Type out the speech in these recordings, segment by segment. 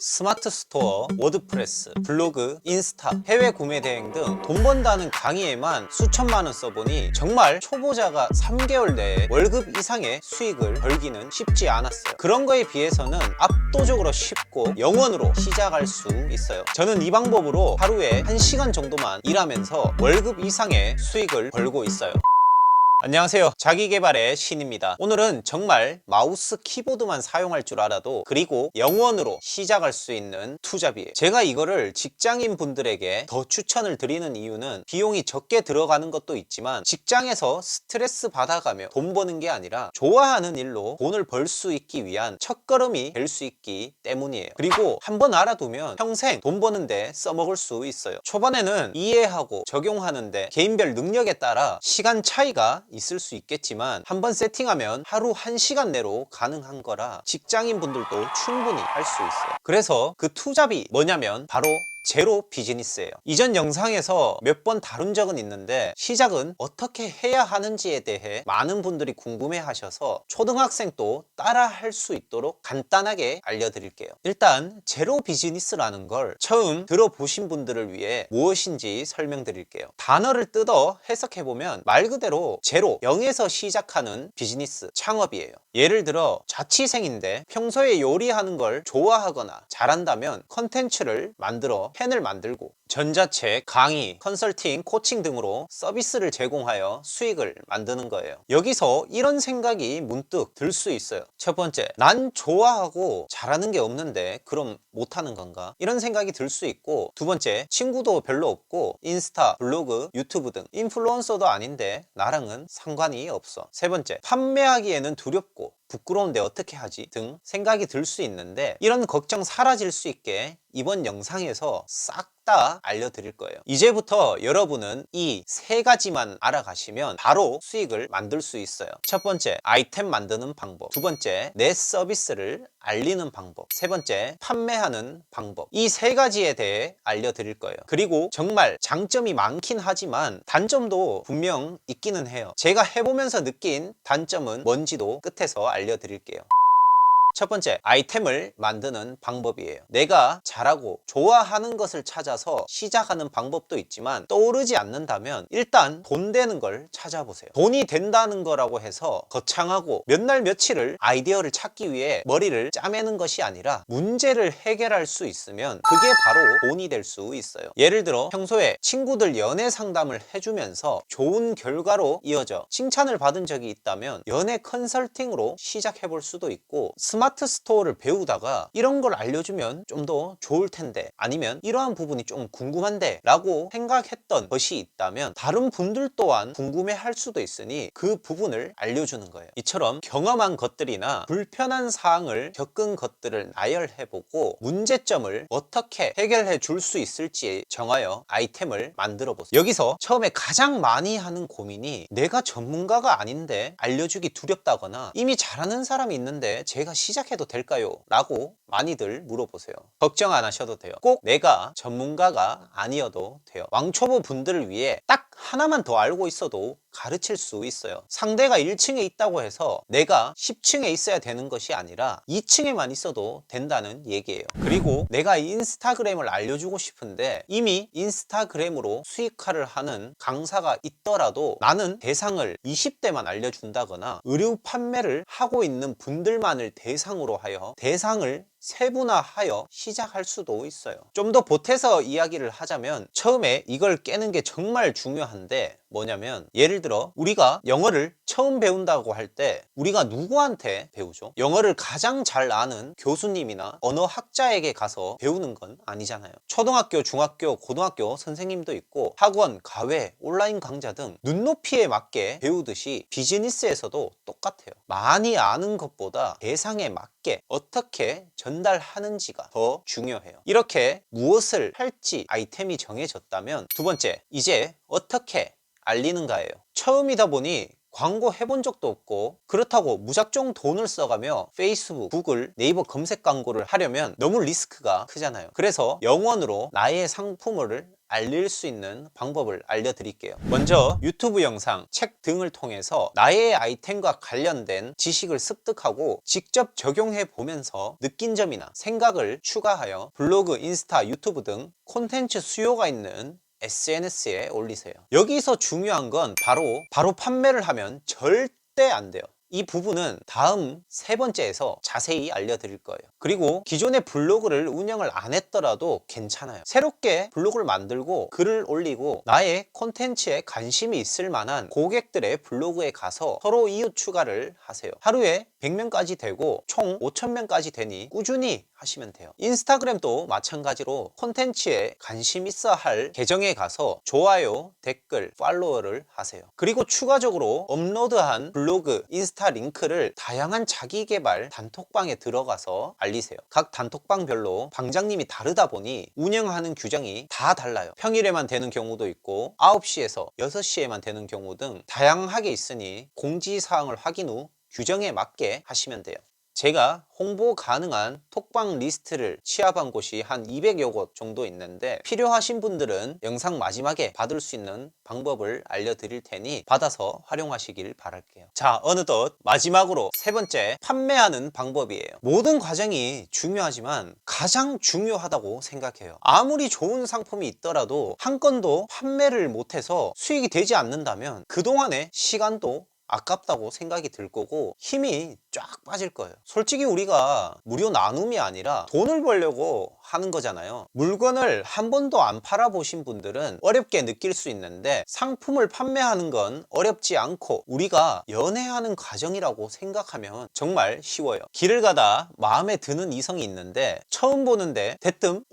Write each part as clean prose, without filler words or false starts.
스마트 스토어, 워드프레스, 블로그, 인스타, 해외 구매 대행 등 돈 번다는 강의에만 수천만 원 써보니 정말 초보자가 3개월 내에 월급 이상의 수익을 벌기는 쉽지 않았어요. 그런 거에 비해서는 압도적으로 쉽고 영원으로 시작할 수 있어요. 저는 이 방법으로 하루에 1시간 정도만 일하면서 월급 이상의 수익을 벌고 있어요. 안녕하세요, 자기계발의 신입니다. 오늘은 정말 마우스 키보드만 사용할 줄 알아도 그리고 영원으로 시작할 수 있는 투잡이에요. 제가 이거를 직장인 분들에게 더 추천을 드리는 이유는 비용이 적게 들어가는 것도 있지만 직장에서 스트레스 받아가며 돈 버는 게 아니라 좋아하는 일로 돈을 벌 수 있기 위한 첫걸음이 될 수 있기 때문이에요. 그리고 한번 알아두면 평생 돈 버는데 써먹을 수 있어요. 초반에는 이해하고 적용하는데 개인별 능력에 따라 시간 차이가 있을 수 있겠지만 한번 세팅하면 하루 1시간 내로 가능한 거라 직장인 분들도 충분히 할 수 있어요. 그래서 그 투잡이 뭐냐면 바로 제로 비즈니스예요. 이전 영상에서 몇 번 다룬 적은 있는데 시작은 어떻게 해야 하는지에 대해 많은 분들이 궁금해 하셔서 초등학생도 따라 할 수 있도록 간단하게 알려드릴게요. 일단 제로 비즈니스라는 걸 처음 들어보신 분들을 위해 무엇인지 설명드릴게요. 단어를 뜯어 해석해보면 말 그대로 제로, 0에서 시작하는 비즈니스, 창업이에요. 예를 들어 자취생인데 평소에 요리하는 걸 좋아하거나 잘한다면 컨텐츠를 만들어 펜을 만들고 전자책, 강의, 컨설팅, 코칭 등으로 서비스를 제공하여 수익을 만드는 거예요. 여기서 이런 생각이 문득 들 수 있어요. 첫 번째, 난 좋아하고 잘하는 게 없는데 그럼 못하는 건가? 이런 생각이 들 수 있고, 두 번째, 친구도 별로 없고 인스타, 블로그, 유튜브 등 인플루언서도 아닌데 나랑은 상관이 없어. 세 번째, 판매하기에는 두렵고 부끄러운데 어떻게 하지? 등 생각이 들 수 있는데 이런 걱정 사라질 수 있게 이번 영상에서 싹 다 알려드릴 거예요. 이제부터 여러분은 이 세 가지만 알아가시면 바로 수익을 만들 수 있어요. 첫 번째, 아이템 만드는 방법. 두 번째, 내 서비스를 알리는 방법. 세 번째, 판매하는 방법. 이 세 가지에 대해 알려드릴 거예요. 그리고 정말 장점이 많긴 하지만 단점도 분명 있기는 해요. 제가 해보면서 느낀 단점은 뭔지도 끝에서 알려드릴게요. 첫 번째, 아이템을 만드는 방법이에요. 내가 잘하고 좋아하는 것을 찾아서 시작하는 방법도 있지만 떠오르지 않는다면 일단 돈 되는 걸 찾아보세요. 돈이 된다는 거라고 해서 거창하고 몇 날 며칠을 아이디어를 찾기 위해 머리를 짜매는 것이 아니라 문제를 해결할 수 있으면 그게 바로 돈이 될 수 있어요. 예를 들어 평소에 친구들 연애 상담을 해주면서 좋은 결과로 이어져 칭찬을 받은 적이 있다면 연애 컨설팅으로 시작해 볼 수도 있고, 스마트 스토어를 배우다가 이런 걸 알려주면 좀 더 좋을 텐데, 아니면 이러한 부분이 좀 궁금한데 라고 생각했던 것이 있다면 다른 분들 또한 궁금해 할 수도 있으니 그 부분을 알려주는 거예요. 이처럼 경험한 것들이나 불편한 사항을 겪은 것들을 나열해보고 문제점을 어떻게 해결해 줄 수 있을지 정하여 아이템을 만들어 보세요. 여기서 처음에 가장 많이 하는 고민이 내가 전문가가 아닌데 알려주기 두렵다거나 이미 잘하는 사람이 있는데 제가 시작해도 될까요? 라고 많이들 물어보세요. 걱정 안 하셔도 돼요. 꼭 내가 전문가가 아니어도 돼요. 왕초보 분들을 위해 딱 하나만 더 알고 있어도 가르칠 수 있어요. 상대가 1층에 있다고 해서 내가 10층에 있어야 되는 것이 아니라 2층에만 있어도 된다는 얘기예요. 그리고 내가 인스타그램을 알려주고 싶은데 이미 인스타그램으로 수익화를 하는 강사가 있더라도 나는 대상을 20대만 알려준다거나 의류 판매를 하고 있는 분들만을 대상으로 하여 대상을 세분화하여 시작할 수도 있어요. 좀 더 보태서 이야기를 하자면 처음에 이걸 깨는 게 정말 중요한데 뭐냐면, 예를 들어 우리가 영어를 처음 배운다고 할 때 우리가 누구한테 배우죠? 영어를 가장 잘 아는 교수님이나 언어학자에게 가서 배우는 건 아니잖아요. 초등학교, 중학교, 고등학교 선생님도 있고 학원, 가외, 온라인 강좌 등 눈높이에 맞게 배우듯이 비즈니스에서도 똑같아요. 많이 아는 것보다 대상에 맞게 어떻게 전달하는지가 더 중요해요. 이렇게 무엇을 할지 아이템이 정해졌다면 두 번째, 이제 어떻게 알리는가예요. 처음이다 보니 광고 해본 적도 없고 그렇다고 무작정 돈을 써가며 페이스북, 구글, 네이버 검색 광고를 하려면 너무 리스크가 크잖아요. 그래서 영원으로 나의 상품을 알릴 수 있는 방법을 알려드릴게요. 먼저 유튜브 영상, 책 등을 통해서 나의 아이템과 관련된 지식을 습득하고 직접 적용해 보면서 느낀 점이나 생각을 추가하여 블로그, 인스타, 유튜브 등 콘텐츠 수요가 있는 SNS에 올리세요. 여기서 중요한 건 바로 판매를 하면 절대 안 돼요. 이 부분은 다음 세 번째에서 자세히 알려드릴 거예요. 그리고 기존의 블로그를 운영을 안 했더라도 괜찮아요. 새롭게 블로그를 만들고 글을 올리고 나의 콘텐츠에 관심이 있을 만한 고객들의 블로그에 가서 서로 이웃 추가를 하세요. 하루에 100명까지 되고 총 5,000명까지 되니 꾸준히 하시면 돼요. 인스타그램도 마찬가지로 콘텐츠에 관심 있어 할 계정에 가서 좋아요, 댓글, 팔로워를 하세요. 그리고 추가적으로 업로드한 블로그, 인스타 링크를 다양한 자기개발 단톡방에 들어가서 알리세요. 각 단톡방별로 방장님이 다르다 보니 운영하는 규정이 다 달라요. 평일에만 되는 경우도 있고 9시에서 6시에만 되는 경우 등 다양하게 있으니 공지사항을 확인 후 규정에 맞게 하시면 돼요. 제가 홍보 가능한 톡방 리스트를 취합한 곳이 한 200여 곳 정도 있는데 필요하신 분들은 영상 마지막에 받을 수 있는 방법을 알려드릴 테니 받아서 활용하시길 바랄게요. 자, 어느덧 마지막으로 세 번째, 판매하는 방법이에요. 모든 과정이 중요하지만 가장 중요하다고 생각해요. 아무리 좋은 상품이 있더라도 한 건도 판매를 못해서 수익이 되지 않는다면 그동안의 시간도 아깝다고 생각이 들 거고 힘이 쫙 빠질 거예요. 솔직히 우리가 무료 나눔이 아니라 돈을 벌려고 하는 거잖아요. 물건을 한 번도 안 팔아보신 분들은 어렵게 느낄 수 있는데 상품을 판매하는 건 어렵지 않고 우리가 연애하는 과정이라고 생각하면 정말 쉬워요. 길을 가다 마음에 드는 이성이 있는데 처음 보는데 대뜸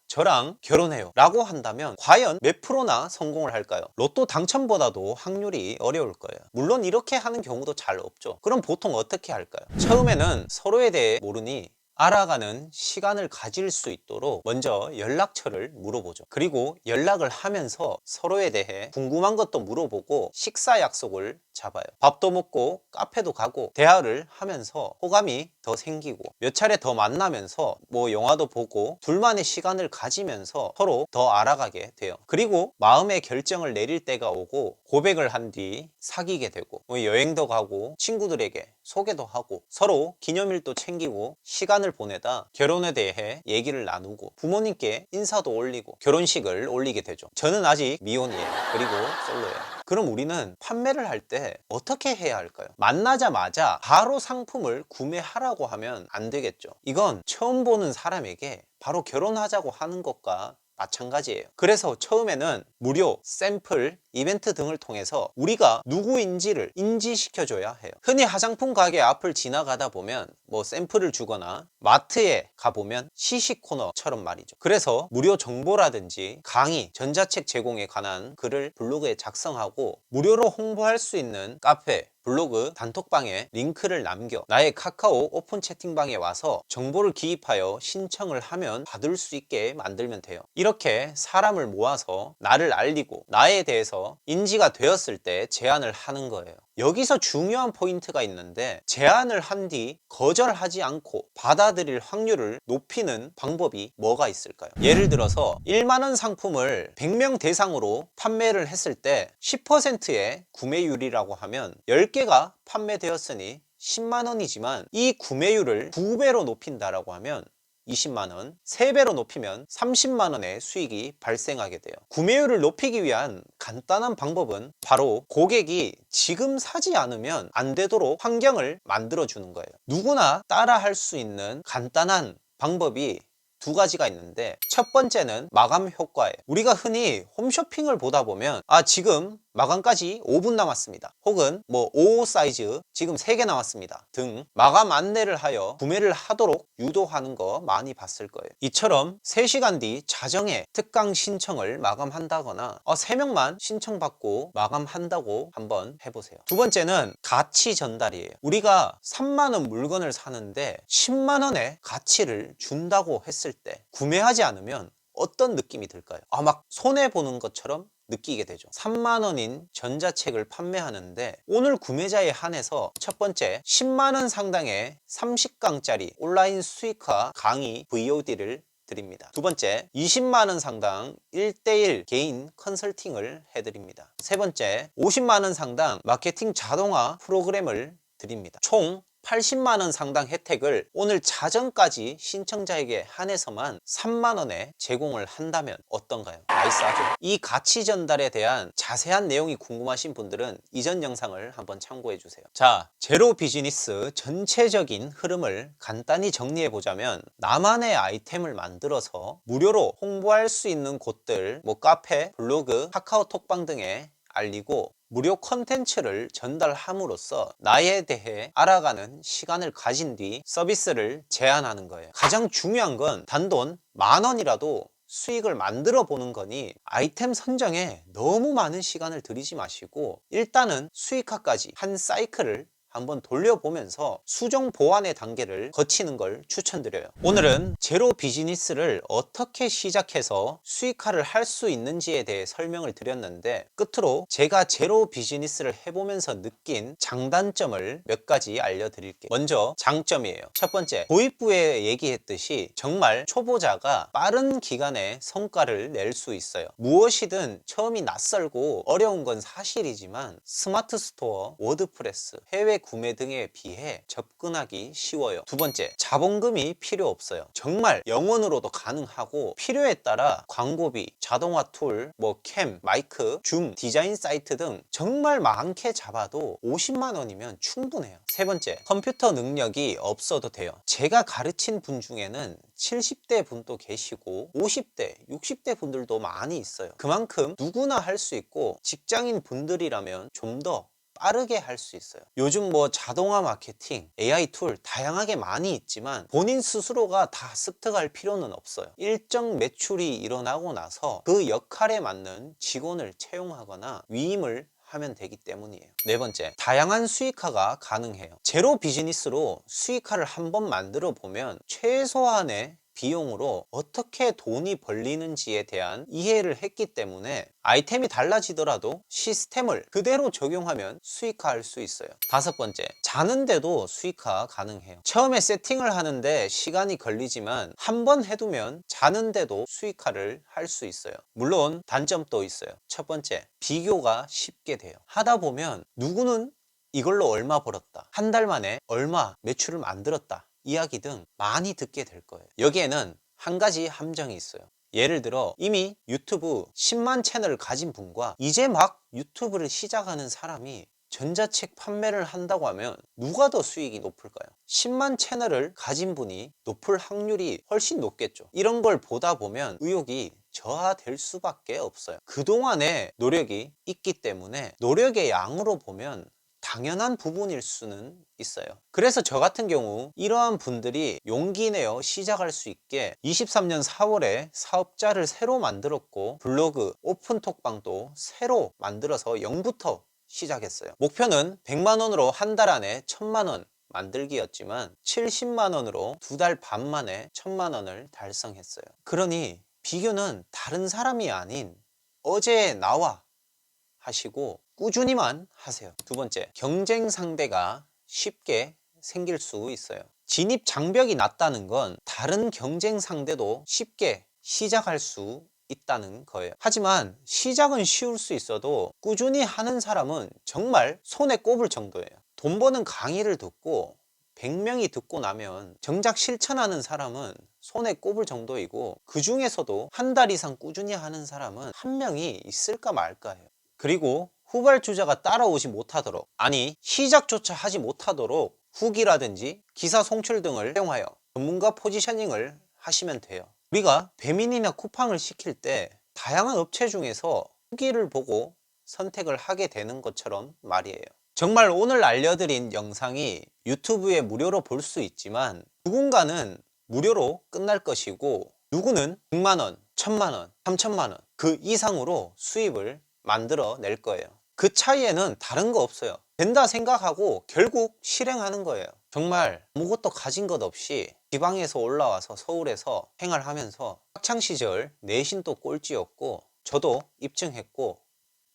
저랑 결혼해요 라고 한다면 과연 몇 프로나 성공을 할까요? 로또 당첨보다도 확률이 어려울 거예요. 물론 이렇게 하는 경우도 잘 없죠. 그럼 보통 어떻게 할까요? 처음에는 서로에 대해 모르니 알아가는 시간을 가질 수 있도록 먼저 연락처를 물어보죠. 그리고 연락을 하면서 서로에 대해 궁금한 것도 물어보고 식사 약속을 잡아요. 밥도 먹고 카페도 가고 대화를 하면서 호감이 더 생기고 몇 차례 더 만나면서 영화도 보고 둘만의 시간을 가지면서 서로 더 알아가게 돼요. 그리고 마음의 결정을 내릴 때가 오고 고백을 한 뒤 사귀게 되고 여행도 가고 친구들에게 소개도 하고 서로 기념일도 챙기고 시간을 보내다 결혼에 대해 얘기를 나누고 부모님께 인사도 올리고 결혼식을 올리게 되죠. 저는 아직 미혼이에요. 그리고 솔로예요. 그럼 우리는 판매를 할 때 어떻게 해야 할까요? 만나자마자 바로 상품을 구매하라고 하면 안 되겠죠. 이건 처음 보는 사람에게 바로 결혼하자고 하는 것과 마찬가지예요. 그래서 처음에는 무료, 샘플, 이벤트 등을 통해서 우리가 누구인지를 인지시켜줘야 해요. 흔히 화장품 가게 앞을 지나가다 보면 샘플을 주거나 마트에 가보면 시식 코너처럼 말이죠. 그래서 무료 정보라든지 강의, 전자책 제공에 관한 글을 블로그에 작성하고 무료로 홍보할 수 있는 카페, 블로그, 단톡방에 링크를 남겨 나의 카카오 오픈 채팅방에 와서 정보를 기입하여 신청을 하면 받을 수 있게 만들면 돼요. 이렇게 사람을 모아서 나를 알리고 나에 대해서 인지가 되었을 때 제안을 하는 거예요. 여기서 중요한 포인트가 있는데 제안을 한 뒤 거절하지 않고 받아들일 확률을 높이는 방법이 뭐가 있을까요? 예를 들어서 1만 원 상품을 100명 대상으로 판매를 했을 때 10%의 구매율이라고 하면 10개가 판매되었으니 10만 원이지만 이 구매율을 2배로 높인다라고 하면 20만 원, 3배로 높이면 30만 원의 수익이 발생하게 돼요. 구매율을 높이기 위한 간단한 방법은 바로 고객이 지금 사지 않으면 안 되도록 환경을 만들어 주는 거예요. 누구나 따라 할 수 있는 간단한 방법이 두 가지가 있는데 첫 번째는 마감 효과예요. 우리가 흔히 홈쇼핑을 보다 보면 지금 마감까지 5분 남았습니다. 혹은 5 사이즈 지금 3개 남았습니다. 등 마감 안내를 하여 구매를 하도록 유도하는 거 많이 봤을 거예요. 이처럼 3시간 뒤 자정에 특강 신청을 마감한다거나 3명만 신청받고 마감한다고 한번 해보세요. 두 번째는 가치 전달이에요. 우리가 3만 원 물건을 사는데 10만 원의 가치를 준다고 했을 때 구매하지 않으면 어떤 느낌이 들까요? 막 손해보는 것처럼 느끼게 되죠. 3만 원인 전자책을 판매하는데 오늘 구매자에 한해서 첫 번째 10만 원 상당의 30강짜리 온라인 수익화 강의 VOD를 드립니다. 두 번째, 20만원 상당 1:1 개인 컨설팅을 해드립니다. 세 번째, 50만원 상당 마케팅 자동화 프로그램을 드립니다. 총 80만원 상당 혜택을 오늘 자정까지 신청자에게 한해서만 3만원에 제공을 한다면 어떤가요? 나이스하죠? 이 가치 전달에 대한 자세한 내용이 궁금하신 분들은 이전 영상을 한번 참고해 주세요. 자, 제로 비즈니스 전체적인 흐름을 간단히 정리해 보자면, 나만의 아이템을 만들어서 무료로 홍보할 수 있는 곳들, 카페, 블로그, 카카오톡방 등에 알리고 무료 컨텐츠를 전달함으로써 나에 대해 알아가는 시간을 가진 뒤 서비스를 제안하는 거예요. 가장 중요한 건 단돈 10,000원이라도 수익을 만들어 보는 거니 아이템 선정에 너무 많은 시간을 들이지 마시고 일단은 수익화까지 한 사이클을 한번 돌려보면서 수정 보완의 단계를 거치는 걸 추천드려요. 오늘은 제로 비즈니스를 어떻게 시작해서 수익화를 할 수 있는지에 대해 설명을 드렸는데, 끝으로 제가 제로 비즈니스를 해보면서 느낀 장단점을 몇 가지 알려드릴게요. 먼저 장점이에요. 첫 번째, 도입부에 얘기했듯이 정말 초보자가 빠른 기간에 성과를 낼 수 있어요. 무엇이든 처음이 낯설고 어려운 건 사실이지만 스마트 스토어, 워드프레스, 해외 구매 등에 비해 접근하기 쉬워요. 두 번째, 자본금이 필요 없어요. 정말 영원으로도 가능하고 필요에 따라 광고비, 자동화 툴, 캠, 마이크, 줌, 디자인 사이트 등 정말 많게 잡아도 50만 원이면 충분해요. 세 번째, 컴퓨터 능력이 없어도 돼요. 제가 가르친 분 중에는 70대 분도 계시고 50대, 60대 분들도 많이 있어요. 그만큼 누구나 할 수 있고 직장인 분들이라면 좀 더 빠르게 할 수 있어요. 요즘 자동화 마케팅, AI 툴 다양하게 많이 있지만 본인 스스로가 다 습득할 필요는 없어요. 일정 매출이 일어나고 나서 그 역할에 맞는 직원을 채용하거나 위임을 하면 되기 때문이에요. 네 번째, 다양한 수익화가 가능해요. 제로 비즈니스로 수익화를 한번 만들어 보면 최소한의 비용으로 어떻게 돈이 벌리는지에 대한 이해를 했기 때문에 아이템이 달라지더라도 시스템을 그대로 적용하면 수익화할 수 있어요. 다섯 번째, 자는데도 수익화 가능해요. 처음에 세팅을 하는데 시간이 걸리지만 한번 해두면 자는데도 수익화를 할 수 있어요. 물론 단점도 있어요. 첫 번째, 비교가 쉽게 돼요. 하다 보면 누구는 이걸로 얼마 벌었다, 한 달 만에 얼마 매출을 만들었다 이야기 등 많이 듣게 될 거예요. 여기에는 한 가지 함정이 있어요. 예를 들어 이미 유튜브 10만 채널을 가진 분과 이제 막 유튜브를 시작하는 사람이 전자책 판매를 한다고 하면 누가 더 수익이 높을까요? 10만 채널을 가진 분이 높을 확률이 훨씬 높겠죠. 이런 걸 보다 보면 의욕이 저하될 수밖에 없어요. 그동안의 노력이 있기 때문에 노력의 양으로 보면 당연한 부분일 수는 있어요. 그래서 저 같은 경우 이러한 분들이 용기 내어 시작할 수 있게 23년 4월에 사업자를 새로 만들었고 블로그, 오픈톡방도 새로 만들어서 0부터 시작했어요. 목표는 100만 원으로 한 달 안에 1000만 원 만들기였지만 70만 원으로 2달 반 만에 1000만 원을 달성했어요. 그러니 비교는 다른 사람이 아닌 어제 나와 하시고 꾸준히만 하세요. 두 번째, 경쟁 상대가 쉽게 생길 수 있어요. 진입 장벽이 낮다는 건 다른 경쟁 상대도 쉽게 시작할 수 있다는 거예요. 하지만 시작은 쉬울 수 있어도 꾸준히 하는 사람은 정말 손에 꼽을 정도예요. 돈 버는 강의를 듣고 100명이 듣고 나면 정작 실천하는 사람은 손에 꼽을 정도이고, 그 중에서도 한 달 이상 꾸준히 하는 사람은 한 명이 있을까 말까예요. 그리고 후발주자가 따라오지 못하도록, 아니 시작조차 하지 못하도록 후기라든지 기사 송출 등을 사용하여 전문가 포지셔닝을 하시면 돼요. 우리가 배민이나 쿠팡을 시킬 때 다양한 업체 중에서 후기를 보고 선택을 하게 되는 것처럼 말이에요. 정말 오늘 알려드린 영상이 유튜브에 무료로 볼 수 있지만 누군가는 무료로 끝날 것이고 누구는 100만원, 1000만원, 3000만원 그 이상으로 수입을 만들어 낼 거예요. 그 차이에는 다른 거 없어요. 된다 생각하고 결국 실행하는 거예요. 정말 아무것도 가진 것 없이 지방에서 올라와서 서울에서 생활하면서 학창시절 내신도 꼴찌였고 저도 입증했고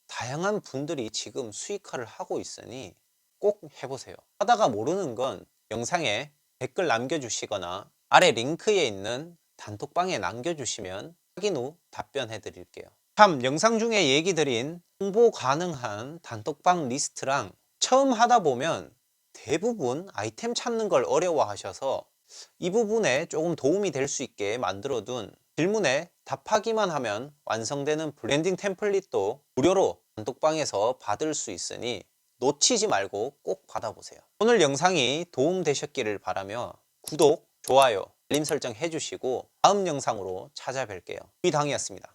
다양한 분들이 지금 수익화를 하고 있으니 꼭 해보세요. 하다가 모르는 건 영상에 댓글 남겨주시거나 아래 링크에 있는 단톡방에 남겨주시면 확인 후 답변해 드릴게요. 참 영상 중에 얘기 드린 홍보 가능한 단톡방 리스트랑 처음 하다 보면 대부분 아이템 찾는 걸 어려워하셔서 이 부분에 조금 도움이 될 수 있게 만들어둔 질문에 답하기만 하면 완성되는 브랜딩 템플릿도 무료로 단톡방에서 받을 수 있으니 놓치지 말고 꼭 받아보세요. 오늘 영상이 도움되셨기를 바라며 구독, 좋아요, 알림 설정 해주시고 다음 영상으로 찾아뵐게요. 위당이었습니다.